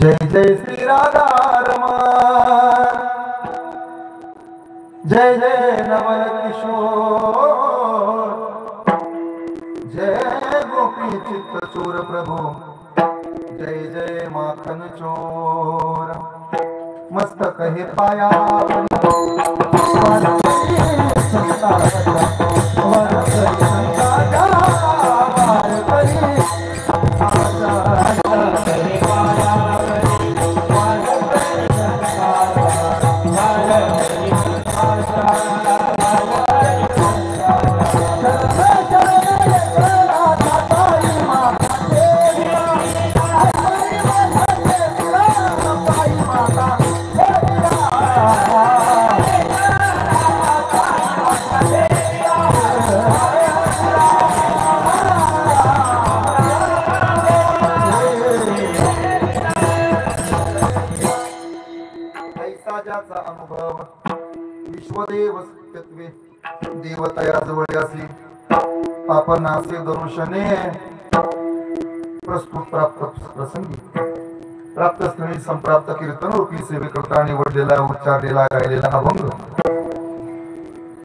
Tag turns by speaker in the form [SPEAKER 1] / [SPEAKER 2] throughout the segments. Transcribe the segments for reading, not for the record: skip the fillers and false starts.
[SPEAKER 1] जय जय श्री राधा रमण, जय जय नवल किशोर, जय गोपी चित्त चोर प्रभु, जय जय माखन चोर। मस्तक हे पाया अनुभव विश्वदेव सत्यत्वे देवतया जवळ असली पापनासे दर्शने प्रस्तुत प्राप्त प्रसंगी प्राप्त स्थळी संप्राप्त कीर्तन रूपी सेवेकरता निवडलेला उच्चारलेला गायलेला अभंग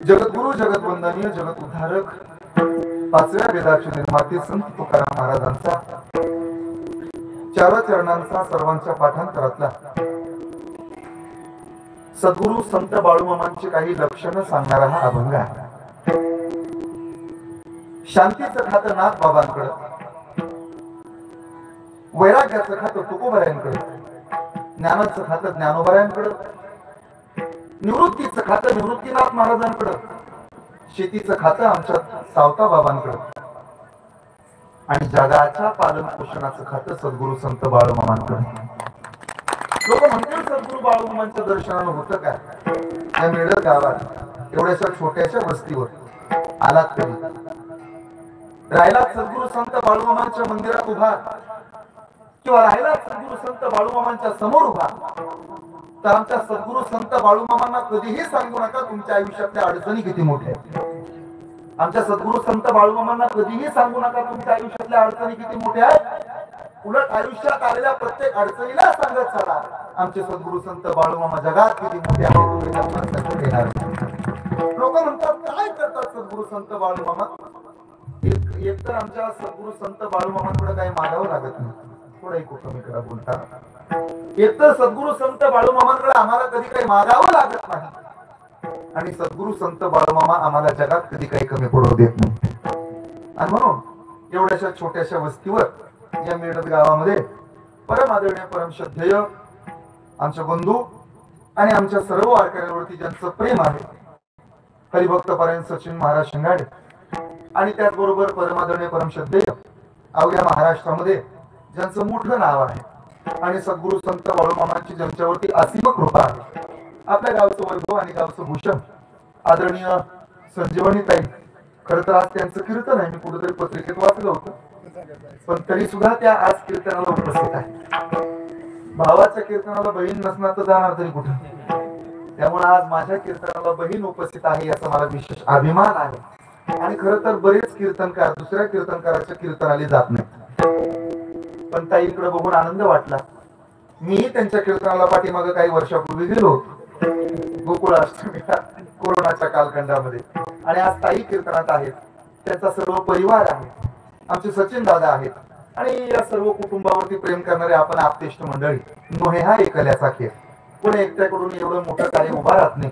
[SPEAKER 1] जगद्गुरु जगतवंदनीय जगत उद्धारक पाचव्या वेदाचे निर्माते संत तुकाराम महाराजांचा चार चरणांचा सर्वांच्या पाठांतरातला सद्गुरु संत बाळूमामांची काही लक्षणं सांगणारा हा अभंग आहे। शांतीचं खातं नाथ बाबांकडे, वैराग्याचं खातं तुकोबऱ्यांकडे, ज्ञानाचं खातं ज्ञानोबऱ्यांकडे, निवृत्तीचं खातं निवृत्तीनाथ महाराजांकडे, शेतीचं खातं आमच्या सावता बाबांकडे आणि जगाच्या पालन पोषणाचं खातं सद्गुरु संत बाळूमामांकडे। लोक म्हणतील सद्गुरु बाळूमामांच्या दर्शनानं होतं काय? या मेढर गावात एवढ्याशा छोट्याशा वस्तीवर आलात तरी राहिला सद्गुरु संत बाळूमामांच्या मंदिरात उभा किंवा राहिला सद्गुरु संत बाळूमामांच्या समोर उभा तर आमच्या सद्गुरु संत बाळूमामांना कधीही सांगू नका तुमच्या आयुष्यातल्या अडचणी किती मोठ्या आहेत। आमच्या सद्गुरु संत बाळूमामांना कधीही सांगू नका तुमच्या आयुष्यातल्या अडचणी किती मोठ्या आहेत। उलट आयुष्यात आलेल्या प्रत्येक अडचणीला सांगत चला आमचे सद्गुरु संत बाळूमामा जगात किती मोठे आहेत। लोक म्हणतात काय करतात सद्गुरु संत बाळूमामा? एक तर आमच्या सद्गुरु संत बाळूमामांकडे काही मागावं लागत नाही, थोडा कमीकडे बोलतात। एक तर सद्गुरु संत बाळूमामांकडे आम्हाला कधी काही मागावं लागत नाही आणि सद्गुरु संत बाळूमामा आम्हाला जगात कधी काही कमी पडू देत नाही। आणि म्हणून एवढ्याशा छोट्याशा वस्तीवर या मेढत गावामध्ये परम आदरणीय परम श्रद्धेय आमचे बंधू आणि आमच्या सर्व वारकऱ्यांवरती ज्यांचं प्रेम आहे हरिभक्त परायण सचिन महाराज शिंगाडे आणि त्याचबरोबर परम आदरणीय परम श्रद्धेय अवघ्या महाराष्ट्रामध्ये ज्यांचं मोठं नाव आहे आणि सद्गुरु संत बाळूमामांची ज्यांच्यावरती असीम कृपा आहे, आपल्या गावचं वैभव आणि गावचं भूषण आदरणीय संजीवनी ताई, खरं तर आज त्यांचं कीर्तन आहे, मी कुठेतरी पत्रिकेत वाचलं होतं पण तरी सुद्धा त्या आज कीर्तनाला उपस्थित आहे। भावाच्या कीर्तनाला बहीण नसणार तर जाणार तरी कुठे, त्यामुळे आज माझ्या कीर्तनाला बहीण उपस्थित आहे याचा मला विशेष अभिमान आहे। आणि खरं तर बरेच कीर्तनकार दुसऱ्या कीर्तनकाराच्या कीर्तनाला जात नाही पण ताईकडे बघून आनंद वाटला। मीही त्यांच्या कीर्तनाला पाठीमागे काही वर्षापूर्वी गेलो गोकुळाष्टमीला कोरोनाच्या कालखंडामध्ये आणि आज ताई कीर्तनात आहेत, त्यांचा सर्व परिवार आहे, आमचे सचिन दादा आहेत आणि या सर्व कुटुंबावरती प्रेम करणारे आपण आपतेष्ट मंडळी नोहे हा एकल्याचा खेळ, कोणी एकट्याकडून एवढं मोठं कार्य उभा राहत नाही,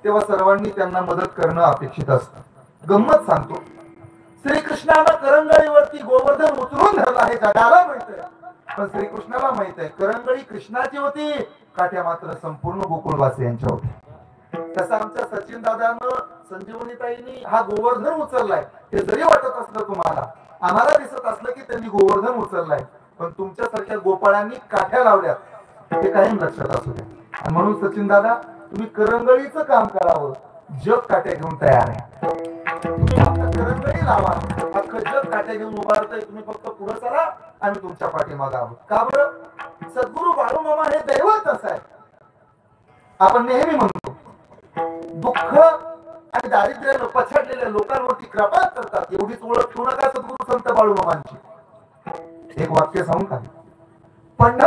[SPEAKER 1] तेव्हा सर्वांनी त्यांना मदत करणं अपेक्षित असतं। गंमत सांगतो, श्रीकृष्णाला करंगळीवरती गोवर्धन उचलून धरला हे जगाला माहित आहे, पण श्रीकृष्णाला माहित आहे करंगळी कृष्णाची होती, काठ्या मात्र संपूर्ण गोकुळवासी यांच्या होती। तसं आमच्या सचिन दादानं संजीवनीताईंनी हा गोवर्धन उचललाय हे जरी वाटत असलं तुम्हाला, आम्हाला दिसत असलं की त्यांनी गोवर्धन उचललाय, पण तुमच्यासारख्या गोपाळांनी काठ्या लावल्यात हे कायम लक्षात असू द्या। आणि म्हणून सचिन दादा तुम्ही करंगळीचं काम करावं, जग काठ्या घेऊन तयार आहे, तुम्ही फक्त करंगळी लावा, अख्खं जग काठ्या घेऊन उभारताय, तुम्ही फक्त पुढे चला आम्ही तुमच्या पाठीमागे आहोत। का बरं? सद्गुरु बाळूमामा हे दैवतच आहे। आपण नेहमी म्हणतो दुःख आणि दारिद्र्यानं पछाडलेल्या लोकांवरती कृपा करतात, एवढीच ओळख ठेवू नका सद्गुरु संत बाळूमामांची। एक वाक्य सांगू का? पंढर